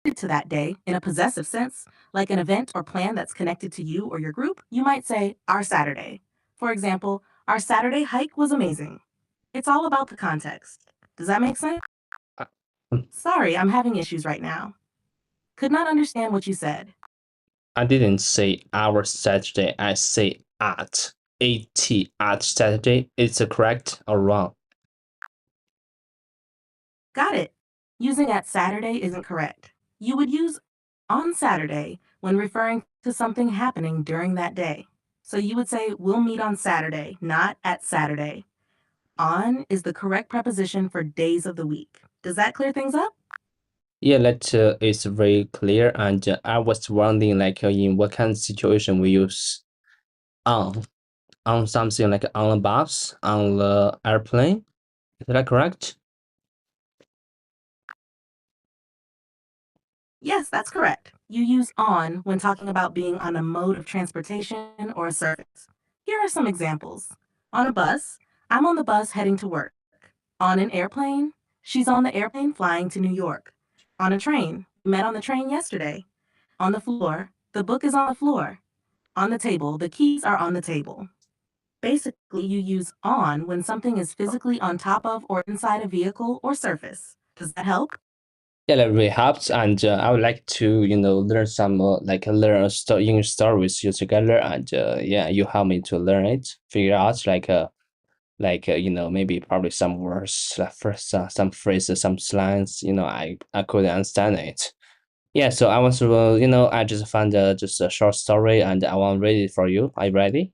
to that day in a possessive sense, like an event or plan that's connected to you or your group, you might say, our Saturday. For example, our Saturday hike was amazing. It's all about the context. Does that make sense? Uh, Sorry, I'm having issues right now. Could not understand what you said. I didn't say our Saturday. I say at Saturday. It's correct or wrong? Got it. Using at Saturday isn't correct. You would use on Saturday when referring to something happening during that day. So you would say, we'll meet on Saturday, not at Saturday. On is the correct preposition for days of the week. Does that clear things up? Yeah, that is very clear. And I was wondering, like, in what kind of situation we use on on something like on a bus, on the airplane. Is that correct? Yes, that's correct. You use on when talking about being on a mode of transportation or a service. Here are some examples. On a bus, I'm on the bus heading to work. On an airplane, she's on the airplane flying to New York. On a train, we met on the train yesterday. On the floor, the book is on the floor. On the table, the keys are on the table. Basically, you use on when something is physically on top of or inside a vehicle or surface. Does that help? Yeah, that really helps. And I would like to, learn some learn a English story with you together. And yeah, you help me to learn it, figure out maybe probably some words, first some phrases, some slangs. I couldn't understand it. Yeah, so I want to, I just found just a short story, and I want to read it for you. Are you ready?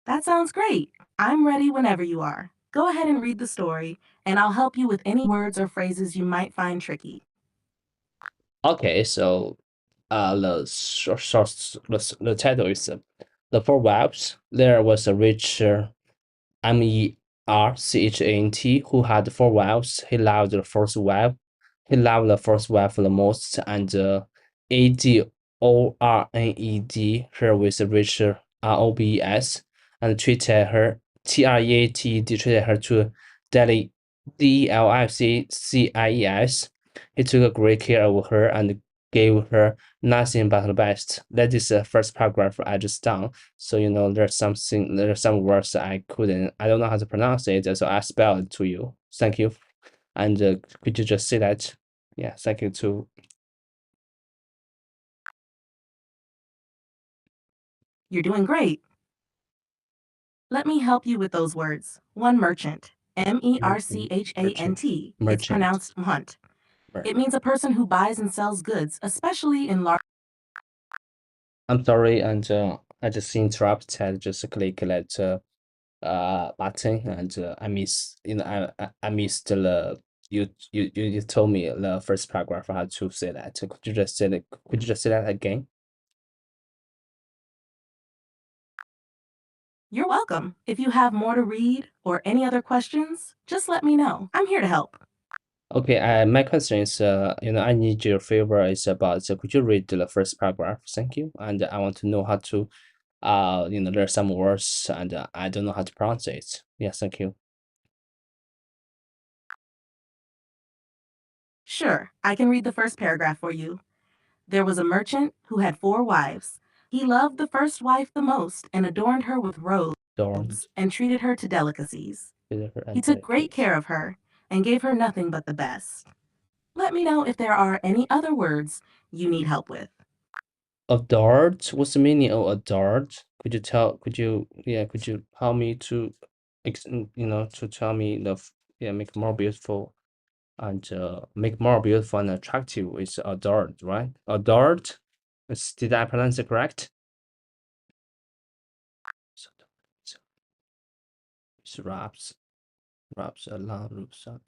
That sounds great. I'm ready whenever you are. Go ahead and read the story, and I'll help you with any words or phrases you might find tricky. Okay, so the title is The Four Wives. There was a rich Merchant who had four wives. He loved the first wife the most, and adorned her with richer robes, and treated her to delicious. He took great care of her and gave her nothing but the best. That is the first paragraph I just done. So there's some words I don't know how to pronounce it, so I spell it to you. Thank you. And could you just say that? Yeah, thank you too. You're doing great. Let me help you with those words. One merchant, Merchant, merchant, Merchant. It's merchant. pronounced munt. It means a person who buys and sells goods, especially in large. I'm sorry, and I just interrupted. I just click that button, and I miss I missed the you told me the first paragraph how to say that. Could you just say that? Could you just say that again? You're welcome. If you have more to read or any other questions, just let me know. I'm here to help. Okay, my question is, I need your favor is about, so could you read the first paragraph? Thank you. And I want to know how to, learn some words, and I don't know how to pronounce it. Yes, thank you. Sure, I can read the first paragraph for you. There was a merchant who had four wives. He loved the first wife the most and adorned her with robes Don't and treated her to delicacies. deliver He and took great delicacies. care of her and gave her nothing but the best. Let me know if there are any other words you need help with. Adored? What's the meaning of adored? Could you help me to, to tell me make more beautiful and make more beautiful and attractive is adored, right? Adored? Did I pronounce it correct? So, so wraps around loops out.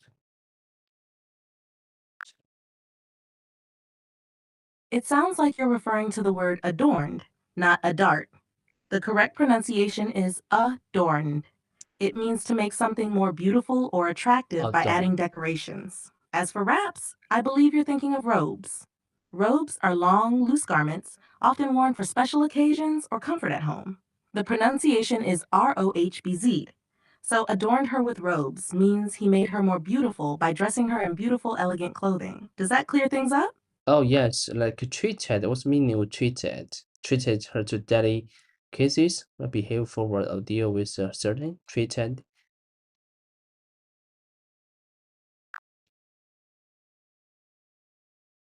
It sounds like you're referring to the word adorned, not adart. The correct pronunciation is adorned. It means to make something more beautiful or attractive by adding Adorned. decorations. As for wraps, I believe you're thinking of robes. Robes are long, loose garments, often worn for special occasions or comfort at home. The pronunciation is ROHBZ. So, adorned her with robes means he made her more beautiful by dressing her in beautiful, elegant clothing. Does that clear things up? Oh yes, like treated. What's meaning of treated? Treated her to daily cases, behave forward or deal with a certain treated.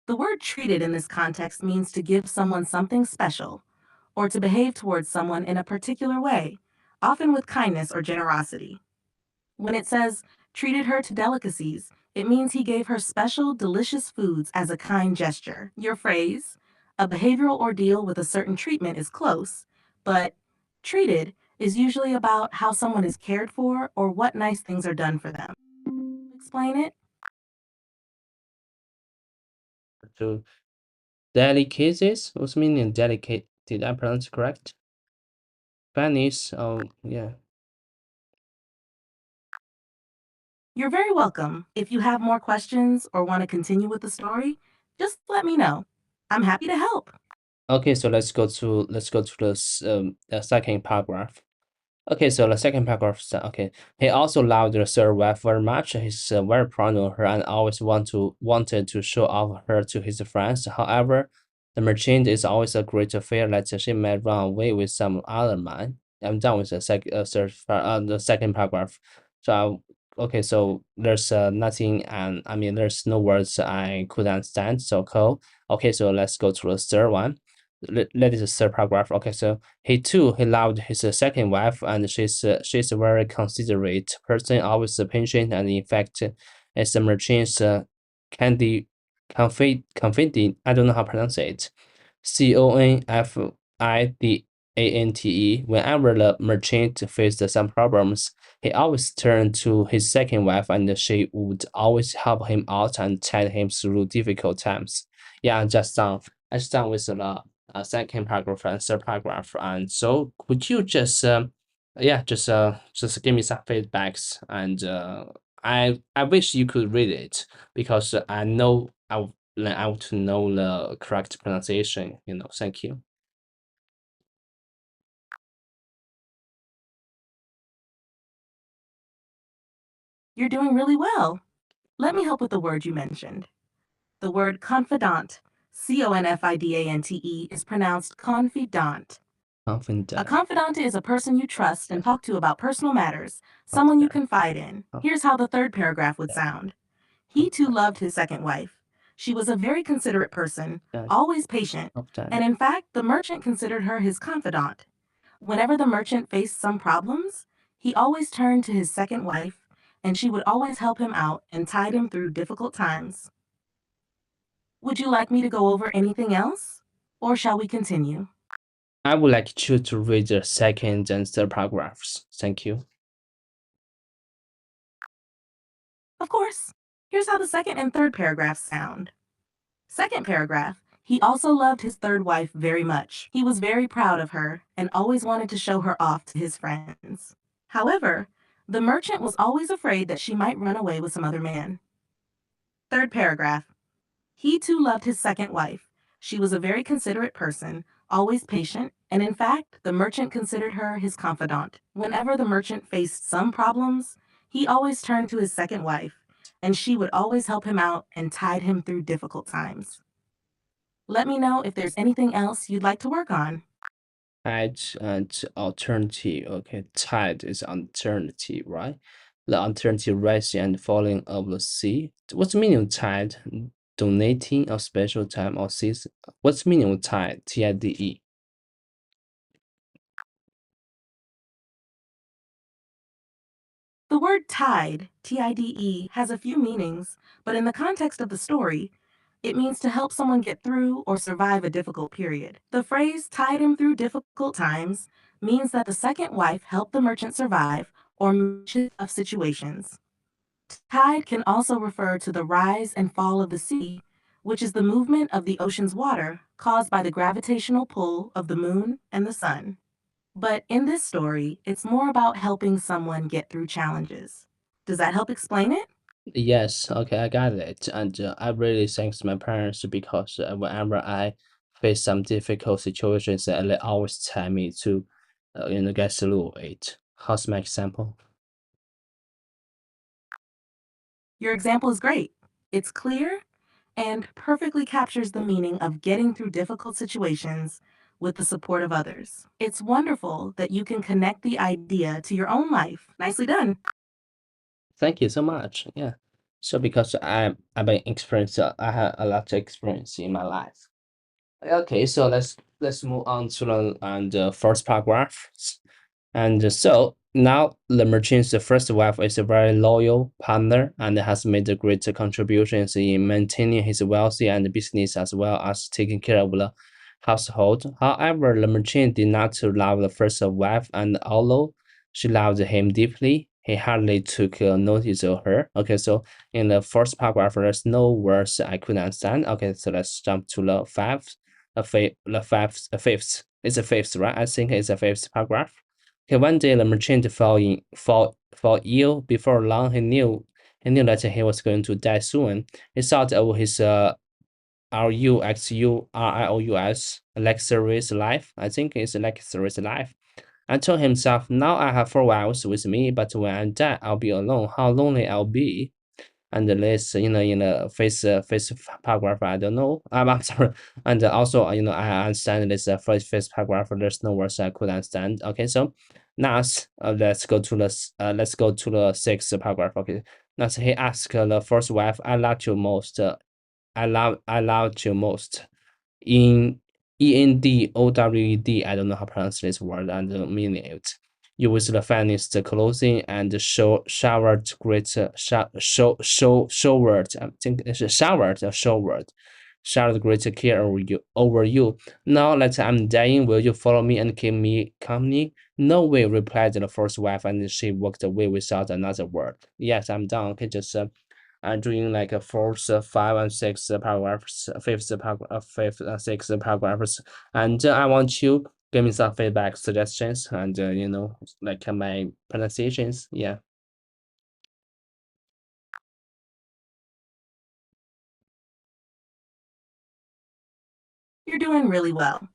The word treated in this context means to give someone something special or to behave towards someone in a particular way, often with kindness or generosity. When it says treated her to delicacies, it means he gave her special, delicious foods as a kind gesture. Your phrase, a behavioral ordeal with a certain treatment, is close, but treated is usually about how someone is cared for or what nice things are done for them. Explain it? To daily cases, what's meaning delicate? Did I pronounce correct? Spanish. Oh yeah. You're very welcome. If you have more questions or want to continue with the story, just let me know. I'm happy to help. Okay, so let's go to the second paragraph. Okay, so the second paragraph said, okay, he also loved the third wife very much. He's very proud of her and always wanted to show off her to his friends. However, the merchant is always a great fear that she might run away with some other man. I'm done with the second paragraph. Okay, so there's nothing, and I mean there's no words I could understand. So cool. Okay, so let's go to the third one. That is the third paragraph. Okay, so he loved his second wife, and she's a very considerate person, always patient, and in fact, as a merchant's candy confident. I don't know how to pronounce it. Confidante. Whenever the merchant faced some problems, he always turned to his second wife, and she would always help him out and tide him through difficult times. Yeah, just done. I just done with the second paragraph and third paragraph. And so could you just yeah, just give me some feedbacks, and I wish you could read it because I know I want to know the correct pronunciation. Thank you. You're doing really well. Let me help with the word you mentioned. The word confidant, Confidante, is pronounced confidant. A Confident, confidant is a person you trust and talk to about personal matters, someone you confident, confide in. confident, Here's how the third paragraph would sound. He too loved his second wife. She was a very considerate person, always patient, and confident. in fact, the merchant considered her his confidant. Whenever the merchant faced some problems, he always turned to his second wife, and she would always help him out and tide him through difficult times. Would you like me to go over anything else? Or shall we continue? I would like you to read the second and third paragraphs. Thank you. Of course. Here's how the second and third paragraphs sound. Second paragraph. He also loved his third wife very much. He was very proud of her and always wanted to show her off to his friends. However, the merchant was always afraid that she might run away with some other man. Third paragraph. He too loved his second wife. She was a very considerate person, always patient, and in fact, the merchant considered her his confidant. Whenever the merchant faced some problems, he always turned to his second wife, and she would always help him out and tide him through difficult times. Let me know if there's anything else you'd like to work on. Tide and alternative. Okay, tide is alternative, right? The alternative rising and falling of the sea. What's the meaning of tide? Donating a special time or season. What's the meaning of tide? TIDE. The word tide, Tide, has a few meanings, but in the context of the story, it means to help someone get through or survive a difficult period. The phrase tide him through difficult times means that the second wife helped the merchant survive or manage tough situations. Tide can also refer to the rise and fall of the sea, which is the movement of the ocean's water caused by the gravitational pull of the moon and the sun. But in this story, it's more about helping someone get through challenges. Does that help explain it? Yes, okay, I got it. And I really thanks my parents because whenever I face some difficult situations, they always tell me to, get through it. How's my example? Your example is great. It's clear and perfectly captures the meaning of getting through difficult situations with the support of others. It's wonderful that you can connect the idea to your own life. Nicely done. Thank you so much. Yeah. So because I've been experienced, I have a lot of experience in my life. Okay, so let's move on to the first paragraph. And so now the merchant's first wife is a very loyal partner and has made great contributions in maintaining his wealthy and business as well as taking care of the household. However, the merchant did not love the first wife, and although she loved him deeply, he hardly took notice of her. Okay, so in the first paragraph, there's no words I couldn't understand. Okay, so let's jump to the fifth. The fifth. It's a fifth, right? I think it's a fifth paragraph. Okay, one day the merchant fall ill. Before long, he knew that he was going to die soon. He thought of his luxurious luxurious life. I think it's luxurious life. And told himself, now I have 4 wives with me, but when I die, I'll be alone. How lonely I'll be. And this, in the first paragraph, I don't know. I'm sorry. And also, I understand this first paragraph. There's no words I could understand. Okay, so next, let's go to the sixth paragraph. Okay, next he asked the first wife, "I love you most. I love you most." In ENDOWED, I don't know how to pronounce this word and meaning it. You with the finest clothing and showered great showered. I think it's showered great care over you. Now that I'm dying, will you follow me and keep me company? No way, replied the first wife, and she walked away without another word. Yes, I'm done. Okay, just doing like a fourth, five, and six paragraphs, fifth, sixth paragraphs, and I want you give me some feedback, suggestions, and like my pronunciations. Yeah. You're doing really well.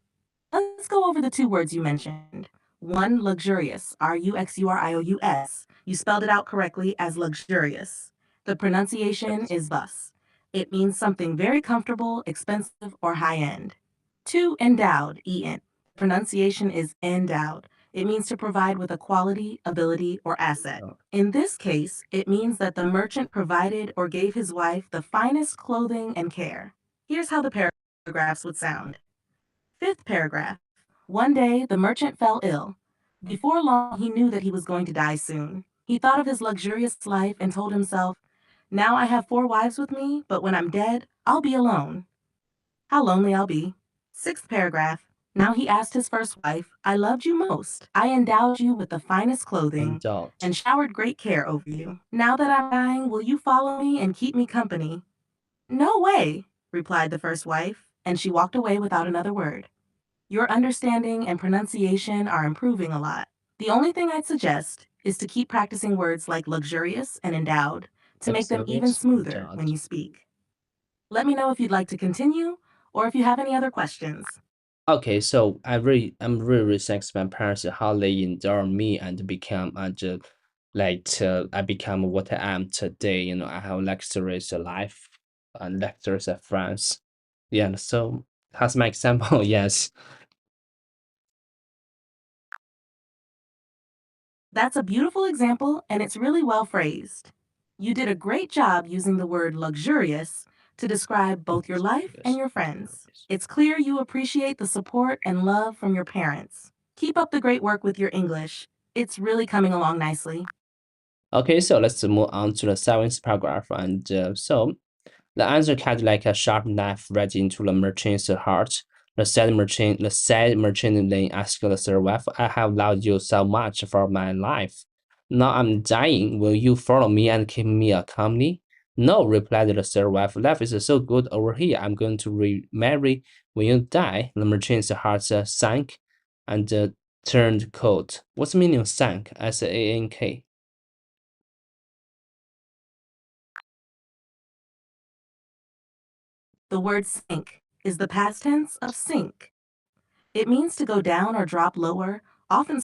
Let's go over the two words you mentioned. One, luxurious, Ruxurious. You spelled it out correctly as luxurious. The pronunciation Yes. is thus. It means something very comfortable, expensive, or high end. Two, endowed, En. Pronunciation is endowed. It means to provide with a quality, ability, or asset. Oh, In this case, it means that the merchant provided or gave his wife the finest clothing and care. Here's how the paragraphs would sound. Fifth paragraph. One day, the merchant fell ill. Before long, he knew that he was going to die soon. He thought of his luxurious life and told himself, now I have 4 wives with me, but when I'm dead, I'll be alone. How lonely I'll be. Sixth paragraph. Now he asked his first wife, I loved you most. I endowed you with the finest and clothing doubt. and showered great care over you. Now that I'm dying, will you follow me and keep me company? No way, replied the first wife, and she walked away without another word. Your understanding and pronunciation are improving a lot. The only thing I'd suggest is to keep practicing words like luxurious and endowed to make them even Luxurious and smoother when doubt. you speak. Let me know if you'd like to continue or if you have any other questions. Okay, so I'm really thanks my parents how they endure me and become I become what I am today. I have luxurious life and luxurious friends. Yeah, so that's my example. Yes. That's a beautiful example and it's really well phrased. You did a great job using the word luxurious to describe both your life and Yes. your friends. It's clear you appreciate the support and love from your parents. Keep up the great work with your English. It's really coming along nicely. Okay, so let's move on to the seventh paragraph. And the answer cut like a sharp knife right into the merchant's heart. The sad merchant then asked the third wife, I have loved you so much for my life. Now I'm dying. Will you follow me and keep me a company? No, replied the third wife. Life is so good over here. I'm going to remarry when you die. The merchant's heart sank and turned cold. What's the meaning of sank? SANK. The word sink is the past tense of sink. It means to go down or drop lower, often